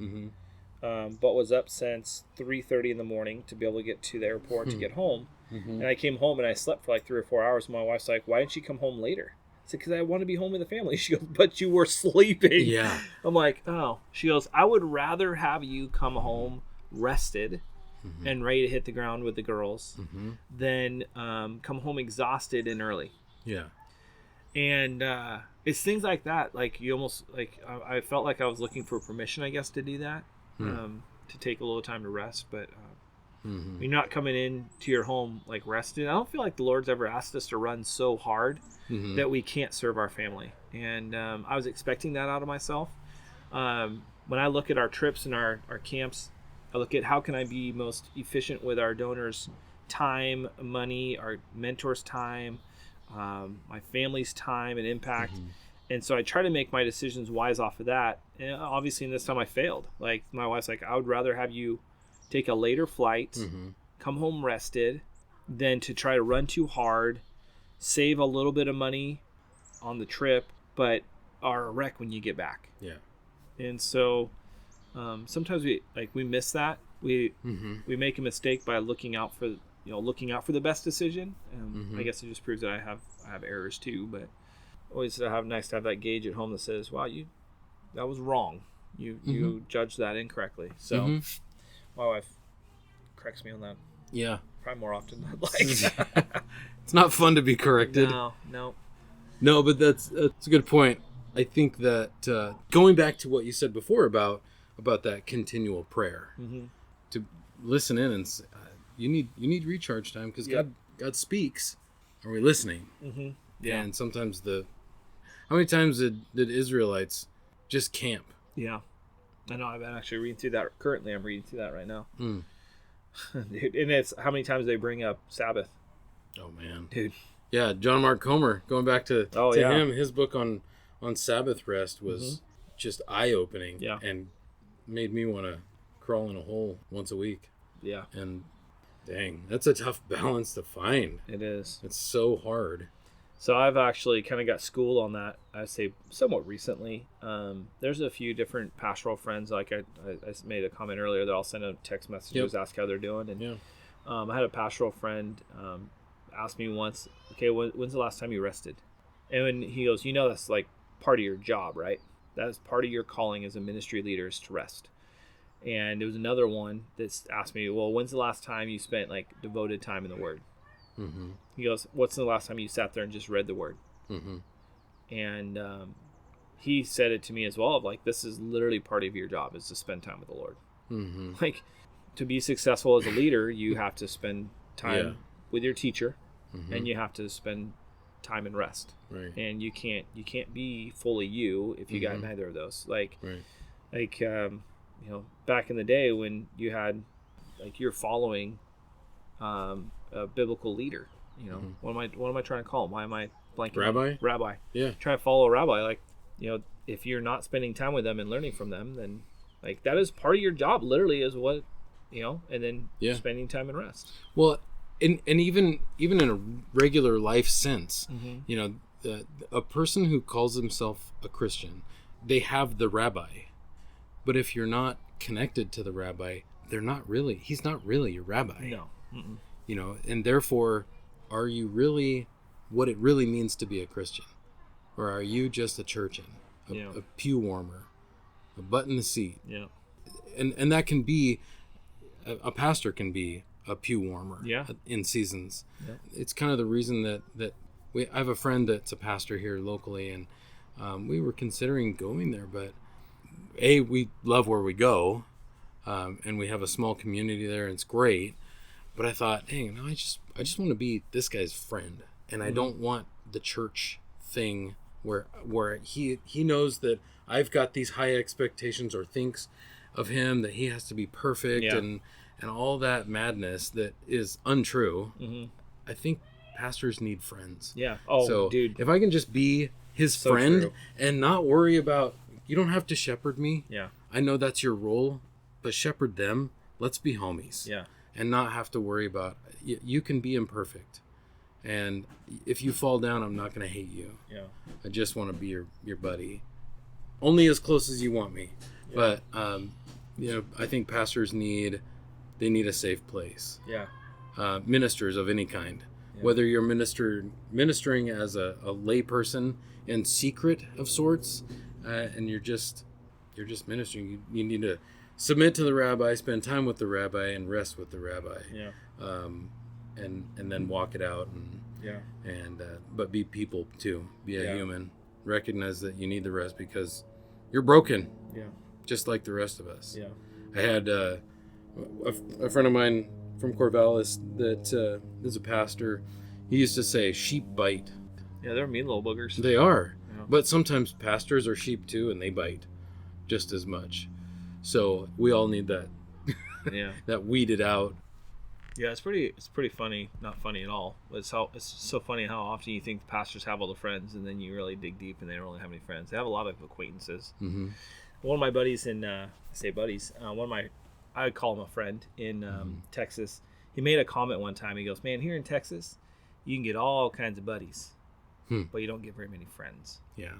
but was up since 3:30 in the morning to be able to get to the airport to get home. And I came home and I slept for like 3 or 4 hours. My wife's like, "Why didn't you come home later?" I said, "Because I want to be home with the family." She goes, "But you were sleeping." Yeah. I'm like, "Oh." She goes, "I would rather have you come home rested and ready to hit the ground with the girls than come home exhausted and early." Yeah. And it's things like that. Like you almost like I felt like I was looking for permission, I guess, to do that, to take a little time to rest. But you're not coming in to your home like rested. I don't feel like the Lord's ever asked us to run so hard that we can't serve our family. And I was expecting that out of myself. When I look at our trips and our camps, I look at how can I be most efficient with our donors' time, money, our mentors' time, my family's time and impact. And so I try to make my decisions wise off of that. And obviously, in this time I failed. Like my wife's like, "I would rather have you take a later flight, come home rested, than to try to run too hard, save a little bit of money on the trip, but are a wreck when you get back." Yeah. And so sometimes we miss that. We make a mistake by looking out for the best decision. I guess it just proves that I have errors too. But always nice to have that gauge at home that says, "Wow, that was wrong. You judged that incorrectly." So my wife corrects me on that. Yeah, probably more often than I'd like. It's not fun to be corrected. No, but that's a good point. I think that going back to what you said before about that continual prayer, to listen in and you need recharge time, because God speaks. Are we listening? Yeah. And sometimes how many times did Israelites just camp? Yeah, I know. I've been actually reading through that. Currently, I'm reading through that right now. Dude, and it's how many times they bring up Sabbath. Oh man, dude. Yeah, John Mark Comer. Going back to him, his book on Sabbath rest was just eye-opening. Yeah. And made me want to crawl in a hole once a week. Yeah. And dang, that's a tough balance to find. It is. It's so hard. So I've actually kind of got schooled on that, I say somewhat recently. There's a few different pastoral friends, like I made a comment earlier that I'll send them text messages, ask how they're doing. And I had a pastoral friend ask me once, okay, when's the last time you rested? And when he goes, that's like part of your job, right? That's part of your calling as a ministry leader is to rest. And there was another one that asked me, well, when's the last time you spent like devoted time in the Word? Mm-hmm. He goes, what's the last time you sat there and just read the Word? Mm-hmm. And he said it to me as well, of like, this is literally part of your job is to spend time with the Lord. Mm-hmm. Like, to be successful as a leader, you have to spend time with your teacher, and you have to spend time in rest. Right. And you can't be fully you if you got neither of those. Like, back in the day when you had, like, you're following a biblical leader, what am I trying to call him? Why am I blanking? Rabbi. Yeah. Trying to follow a rabbi. Like, if you're not spending time with them and learning from them, then like that is part of your job. Literally, is what and then spending time in rest. Well, and even in a regular life sense, a person who calls himself a Christian, they have the rabbi, but if you're not connected to the rabbi, he's not really your rabbi. No. Mm-mm. And therefore, are you really what it really means to be a Christian? Or are you just a churchin, a pew warmer, a butt in the seat? Yeah. And that can be, a pastor can be a pew warmer in seasons. Yeah. It's kind of the reason that I have a friend that's a pastor here locally, and we were considering going there, but we love where we go, and we have a small community there, and it's great. But I thought, dang, no, I just want to be this guy's friend, and I don't want the church thing where he knows that I've got these high expectations or thinks of him that he has to be perfect and all that madness that is untrue. Mm-hmm. I think pastors need friends. Yeah. Oh, so dude. If I can just be his friend and not worry about, you don't have to shepherd me. Yeah. I know that's your role, but shepherd them. Let's be homies. Yeah. And not have to worry about, you can be imperfect. And if you fall down, I'm not going to hate you. Yeah. I just want to be your buddy. Only as close as you want me. Yeah. But, I think pastors need a safe place. Yeah. Ministers of any kind. Yeah. Whether you're ministering as a lay person in secret of sorts, and you're just ministering, you need to submit to the rabbi, spend time with the rabbi, and rest with the rabbi. Yeah. And then walk it out, but be people too. Be a human. Recognize that you need the rest because you're broken. Yeah. Just like the rest of us. Yeah. I had a friend of mine from Corvallis that is a pastor. He used to say, "Sheep bite." Yeah, they're mean little boogers. They are, but sometimes pastors are sheep too, and they bite just as much. So we all need that. That weeded out. Yeah, it's pretty funny. Not funny at all. But it's so funny how often you think pastors have all the friends, and then you really dig deep, and they don't really have any friends. They have a lot of acquaintances. Mm-hmm. One of my buddies I would call him a friend in Texas. He made a comment one time. He goes, "Man, here in Texas, you can get all kinds of buddies, but you don't get very many friends." Yeah.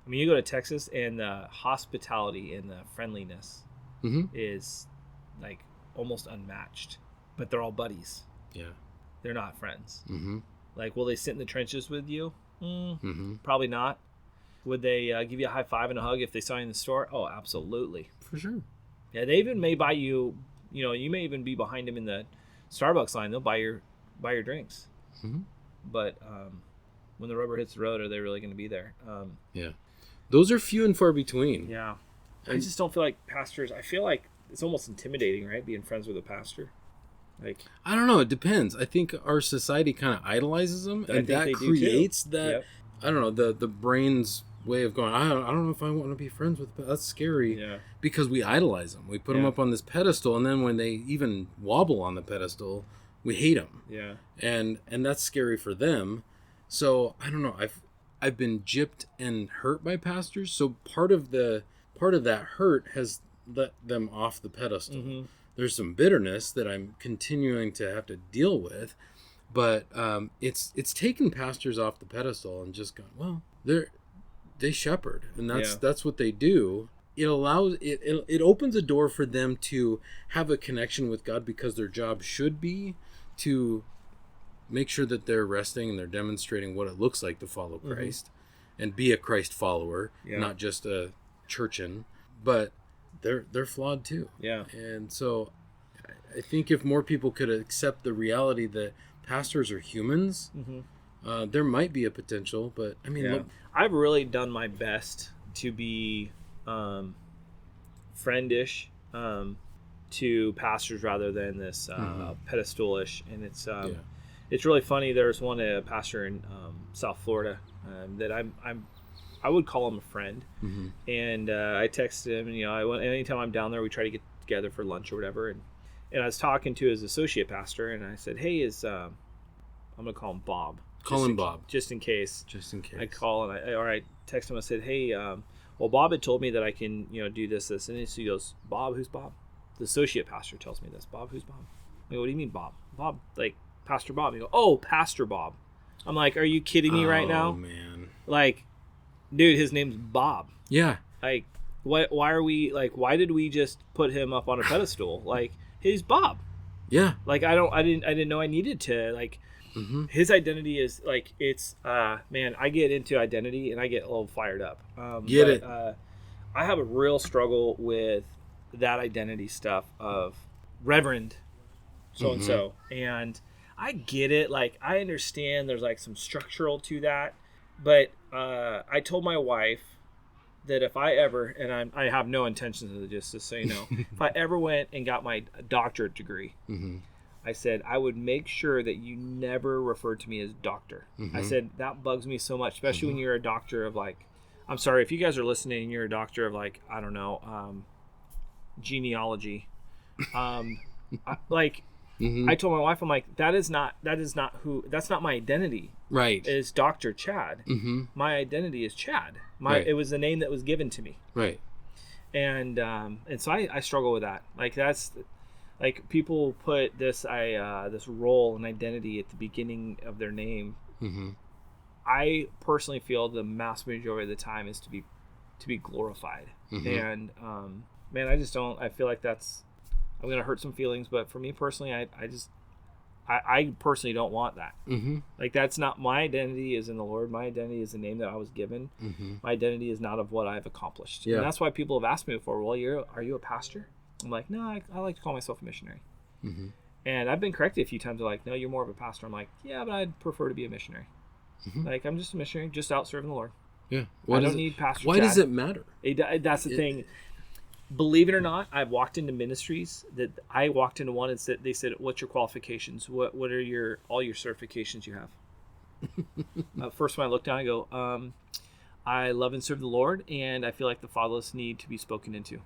I mean, you go to Texas, and the hospitality and the friendliness is like almost unmatched. But they're all buddies. Yeah. They're not friends. Mm-hmm. Like, will they sit in the trenches with you? Probably not. Would they give you a high five and a hug if they saw you in the store? Oh, absolutely. For sure. Yeah, they even may buy you, you may even be behind them in the Starbucks line. They'll buy your drinks. Mm-hmm. But when the rubber hits the road, are they really going to be there? Yeah. Those are few and far between. Yeah. I just don't feel like pastors, I feel like it's almost intimidating, right? Being friends with a pastor. Like, I don't know. It depends. I think our society kind of idolizes them, and that creates that. Yep. I don't know, the brain's way of going. I don't know if I want to be friends with. That's scary. Yeah. Because we idolize them. We put them up on this pedestal, and then when they even wobble on the pedestal, we hate them. Yeah. And that's scary for them. So I don't know. I've been gypped and hurt by pastors. So part of that hurt has let them off the pedestal. Mm-hmm. There's some bitterness that I'm continuing to have to deal with, But it's taken pastors off the pedestal and just gone, well, they shepherd, and that's what they do. It allows it opens a door for them to have a connection with God, because their job should be to make sure that they're resting and they're demonstrating what it looks like to follow Christ and be a Christ follower, not just a churchin. But they're flawed too. Yeah. And so I think if more people could accept the reality that pastors are humans, there might be a potential. But I mean, look, I've really done my best to be friendish to pastors rather than this pedestalish, and it's really funny. There's a pastor in South Florida that I would call him a friend, and I texted him, and anytime I'm down there, we try to get together for lunch or whatever, and I was talking to his associate pastor, and I said, hey, I'm gonna call him Bob. Call him Bob. Just in case. I call, and I text him. I said, hey, well, Bob had told me that I can, do this, and he goes, Bob, who's Bob? The associate pastor tells me this. Bob, who's Bob? I go, what do you mean, Bob? Bob, like Pastor Bob. He goes, oh, Pastor Bob. I'm like, are you kidding me right now? Oh, man. Like, dude, his name's Bob. Yeah. Like, why are we, like, why did we just put him up on a pedestal? Like, he's Bob. Yeah. Like, I didn't know I needed to, like, his identity is, like, it's, man, I get into identity and I get a little fired up. I have a real struggle with that identity stuff of Reverend so-and-so. And I get it. Like, I understand there's, like, some structural to that. But I told my wife that if I ever, and I have no intentions of this, just so you know, if I ever went and got my doctorate degree, I said, I would make sure that you never refer to me as doctor. I said, that bugs me so much, especially when you're a doctor of, like, I'm sorry, if you guys are listening and you're a doctor of, like, I don't know, genealogy. I told my wife, I'm like, that's not my identity. Right. Is Dr. Chad. My identity is Chad. It was the name that was given to me. Right. And so I struggle with that. Like, that's, like, people put this role and identity at the beginning of their name. I personally feel the mass majority of the time is to be glorified. And man, I just don't. I feel like I'm gonna hurt some feelings, but for me personally, I personally don't want that. Like, that's not my identity. Is in the Lord. My identity is the name that I was given. My identity is not of what I've accomplished. And that's why people have asked me before, well, are you a pastor? I'm like, no, I like to call myself a missionary. And I've been corrected a few times. They're like, no, you're more of a pastor. I'm like, yeah, but I'd prefer to be a missionary. Like, I'm just a missionary, just out serving the Lord. I don't need pastor. Why does it matter? That's the thing. Believe it or not, I've walked into ministries that I walked into one and they said, what's your qualifications? What are all your certifications you have? First, when I look down, I go, I love and serve the Lord, and I feel like the fatherless need to be spoken into.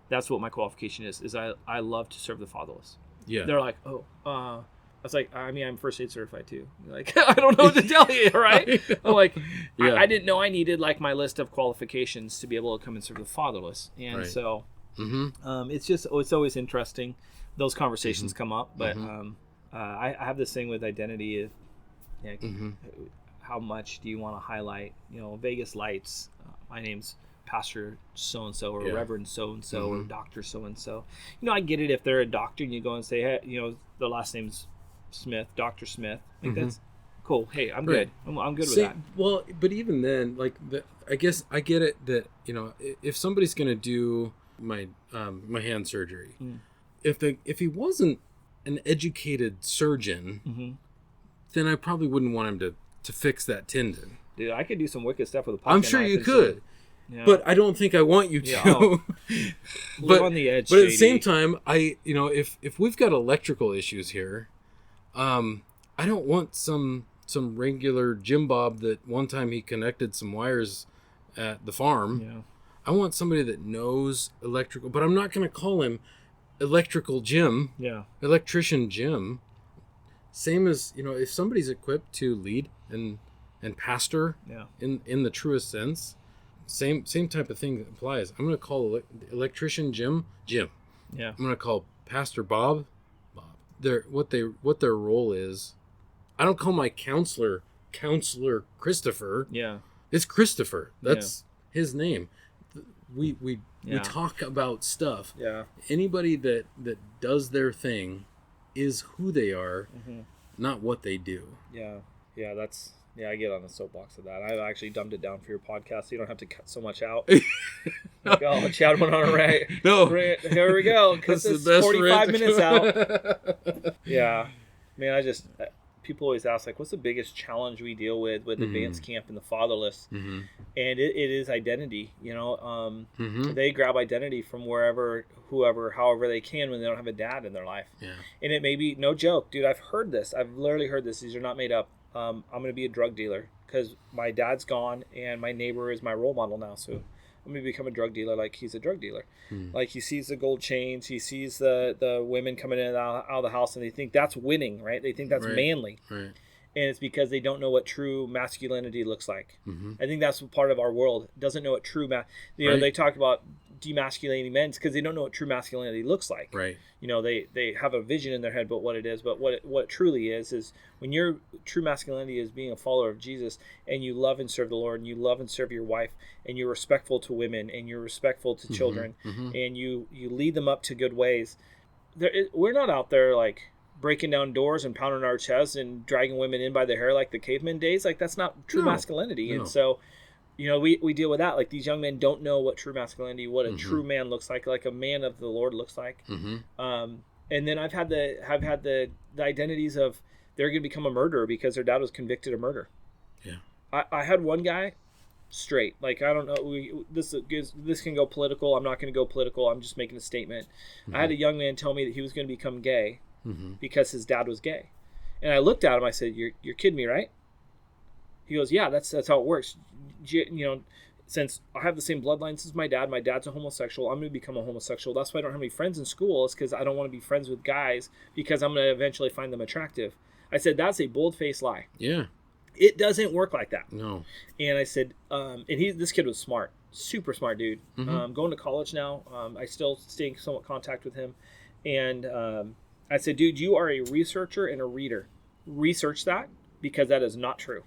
That's what my qualification is I love to serve the fatherless. Yeah. They're like, oh, I was like, I mean, I'm first aid certified too. Like, I don't know what to tell you, right? I'm like, I didn't know I needed, like, my list of qualifications to be able to come and serve the fatherless. And so it's always interesting. Those conversations come up, but I have this thing with identity of, how much do you want to highlight, Vegas lights, my name's Pastor so-and-so or Reverend so-and-so or Dr. so-and-so. I get it if they're a doctor and you go and say, hey, the last name's Smith, Dr. Smith. Like, that's cool. Hey, I'm good. I'm good with that. Well, but even then, like, I guess I get it that, if somebody's going to do my hand surgery, if he wasn't an educated surgeon, then I probably wouldn't want him to fix that tendon. Dude, I could do some wicked stuff with a pocket I'm sure you could. But I don't think I want you to. But on the edge. But at the same time, if we've got electrical issues here, I don't want some regular Jim Bob that one time he connected some wires at the farm. I want somebody that knows electrical, but I'm not going to call him Electrical Jim. Electrician Jim. Same as, if somebody's equipped to lead and pastor in the truest sense, same type of thing applies. I'm going to call Electrician Jim. I'm going to call Pastor Bob. What their role is I don't call my counselor Christopher. Yeah. It's Christopher. That's his name. We talk about stuff. Yeah. Anybody that does their thing is who they are, not what they do. Yeah. Yeah, I get on the soapbox of that. I actually dumbed it down for your podcast so you don't have to cut so much out. Like, oh, Chad went on a rant. No. Here we go. Cut this 45 minutes out. Yeah. Man, people always ask, like, what's the biggest challenge we deal with advanced camp and the fatherless? And it is identity. They grab identity from wherever, whoever, however they can when they don't have a dad in their life. Yeah. And it may be, no joke, dude, I've heard this. I've literally heard this. These are not made up. I'm going to be a drug dealer because my dad's gone and my neighbor is my role model now. So I'm going to become a drug dealer like he's a drug dealer. Like he sees the gold chains, he sees the women coming in and out of the house, and they think that's winning, right? They think that's manly. Right. And it's because they don't know what true masculinity looks like. I think that's part of our world. Doesn't know what true they talk about demasculating men because they don't know what true masculinity looks like. Right. They have a vision in their head about what it is, but what it truly is when your true masculinity is being a follower of Jesus and you love and serve the Lord and you love and serve your wife and you're respectful to women and you're respectful to children and you lead them up to good ways. We're not out there like breaking down doors and pounding our chests and dragging women in by the hair like the caveman days. Like that's not true masculinity. No. And so we deal with that. Like these young men don't know what true masculinity, what a true man looks like a man of the Lord looks like. And then I've had the identities of they're going to become a murderer because their dad was convicted of murder. Yeah. I had one guy straight. Like, I don't know. This can go political. I'm not going to go political. I'm just making a statement. I had a young man tell me that he was going to become gay because his dad was gay. And I looked at him. I said, "You're kidding me, right?" He goes, "Yeah, that's how it works. Since I have the same bloodlines as my dad's a homosexual, I'm going to become a homosexual. That's why I don't have any friends in school. It's because I don't want to be friends with guys because I'm going to eventually find them attractive." I said, "That's a bold-faced lie. Yeah, it doesn't work like that." No. And I said, this kid was smart, super smart dude. Going to college now. I still stay in somewhat contact with him. And I said, "Dude, you are a researcher and a reader. Research that because that is not true.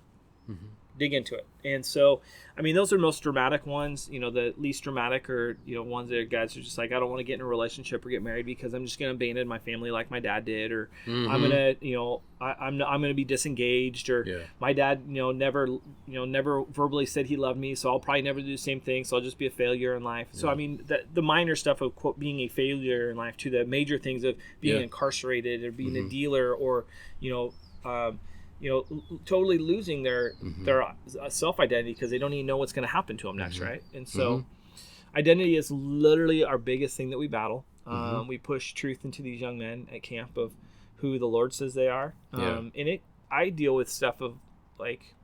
Dig into it." And so, I mean, those are the most dramatic ones. The least dramatic are, ones that guys are just like, I don't want to get in a relationship or get married because I'm just going to abandon my family like my dad did, or I'm going to, I'm going to be disengaged, or my dad, never verbally said he loved me, so I'll probably never do the same thing, so I'll just be a failure in life. So I mean, the minor stuff of quote being a failure in life to the major things of being incarcerated or being a dealer, or totally losing their self-identity because they don't even know what's going to happen to them next, right? And so identity is literally our biggest thing that we battle. We push truth into these young men at camp of who the Lord says they are. And I deal with stuff of like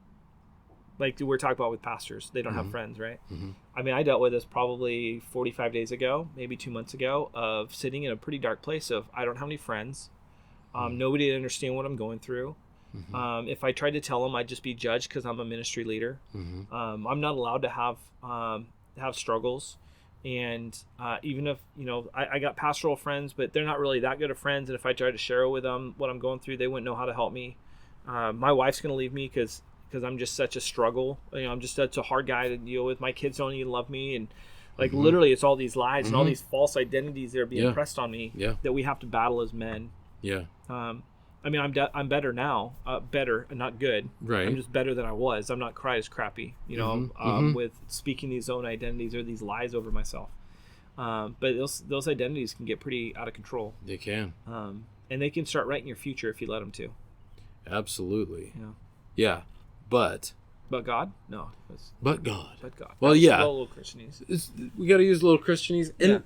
we're talking about with pastors. They don't have friends, right? I mean, I dealt with this probably 45 days ago, maybe 2 months ago, of sitting in a pretty dark place of I don't have any friends. Nobody to understand what I'm going through. If I tried to tell them, I'd just be judged because I'm a ministry leader. I'm not allowed to have struggles. And even if, I got pastoral friends, but they're not really that good of friends. And if I tried to share with them what I'm going through, they wouldn't know how to help me. My wife's going to leave me because I'm just such a struggle. I'm just such a hard guy to deal with. My kids don't even love me. And literally it's all these lies and all these false identities that are being pressed on me that we have to battle as men. Yeah. I mean, I'm better now, better, not good. Right. I'm just better than I was. I'm not quite as crappy, with speaking these own identities or these lies over myself. But those identities can get pretty out of control. They can. And they can start writing your future if you let them to. Absolutely. Yeah. But God? No. But God. But God. Well, little Christianese. We got to use little Christianese. And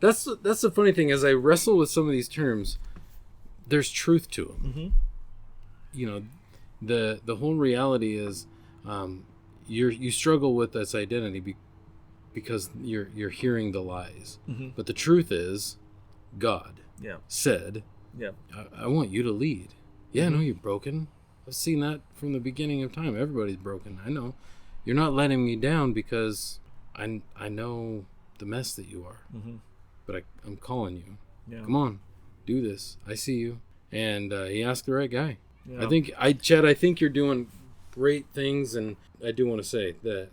that's the funny thing. As I wrestle with some of these terms, there's truth to them. The whole reality is you struggle with this identity because you're hearing the lies. But the truth is God said, I want you to lead. I know you're broken. I've seen that from the beginning of time. Everybody's broken. I know. You're not letting me down because I know the mess that you are. But I'm calling you. Come on. Do this. I see you. And he asked the right guy. Yeah. Chad, I think you're doing great things, and I do want to say that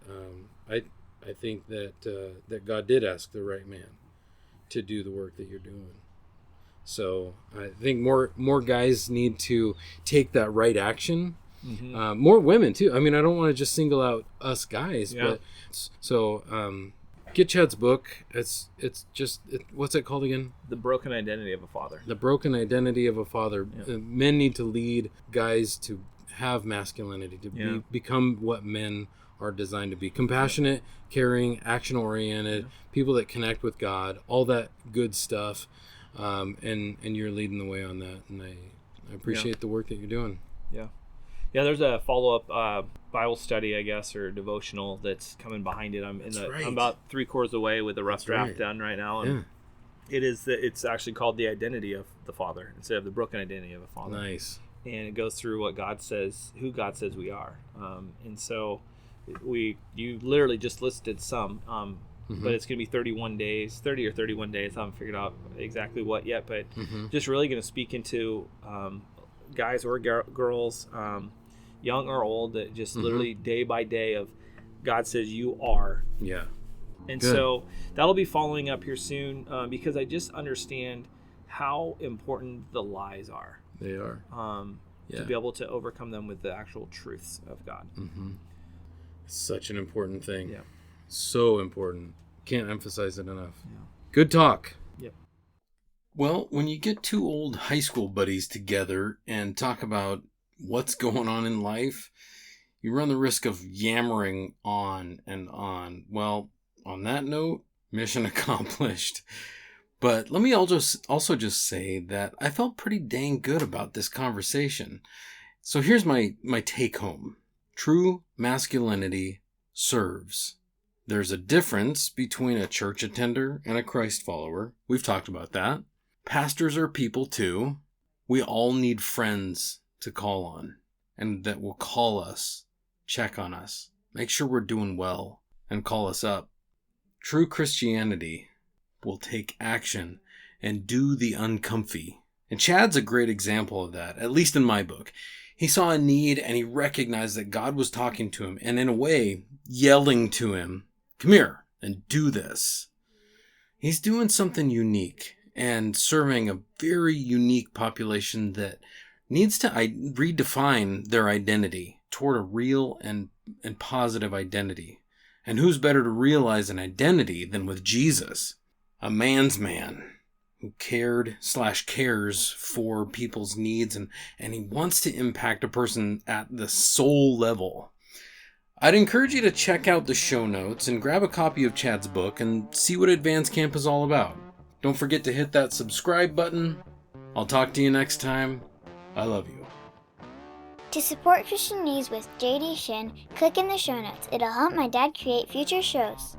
I think that God did ask the right man to do the work that you're doing. So I think more guys need to take that right action. Mm-hmm. More women too. I mean, I don't want to just single out us guys, but get Chad's book. It's what's it called again? The Broken Identity of a Father. The Broken Identity of a Father. Yeah. Men need to lead guys to have masculinity, to become what men are designed to be: compassionate, caring, action-oriented, people that connect with God, all that good stuff. And you're leading the way on that, and I appreciate the work that you're doing. Yeah, there's a follow-up Bible study, I guess, or devotional that's coming behind it. I'm about 3/4 away with the rough draft done right now, and it's actually called The Identity of the Father instead of the Broken Identity of a Father. Nice. And it goes through what God says, who God says we are, and so you literally just listed some. But it's going to be 30 or 31 days. I haven't figured out exactly what yet, but just really going to speak into guys or girls, young or old, that just literally day by day of God says you are. Yeah. And good. So that'll be following up here soon because I just understand how important the lies are. They are. To be able to overcome them with the actual truths of God. Mm-hmm. Such an important thing. Yeah. So important. Can't emphasize it enough. Yeah. Good talk. Yep. Well, when you get two old high school buddies together and talk about what's going on in life, you run the risk of yammering on and on. Well, on that note, mission accomplished. But let me also just say that I felt pretty dang good about this conversation. So here's my take home. True masculinity serves. There's a difference between a church attender and a Christ follower. We've talked about that. Pastors are people too. We all need friends to call on, and that will call us, check on us, make sure we're doing well, and call us up. True Christianity will take action and do the uncomfy. And Chad's a great example of that, at least in my book. He saw a need and he recognized that God was talking to him and in a way yelling to him, come here and do this. He's doing something unique and serving a very unique population that needs to redefine their identity toward a real and positive identity. And who's better to realize an identity than with Jesus, a man's man who cares for people's needs, and he wants to impact a person at the soul level. I'd encourage you to check out the show notes and grab a copy of Chad's book and see what Advanced Camp is all about. Don't forget to hit that subscribe button. I'll talk to you next time. I love you. To support Christianese with JD Shin, click in the show notes. It'll help my dad create future shows.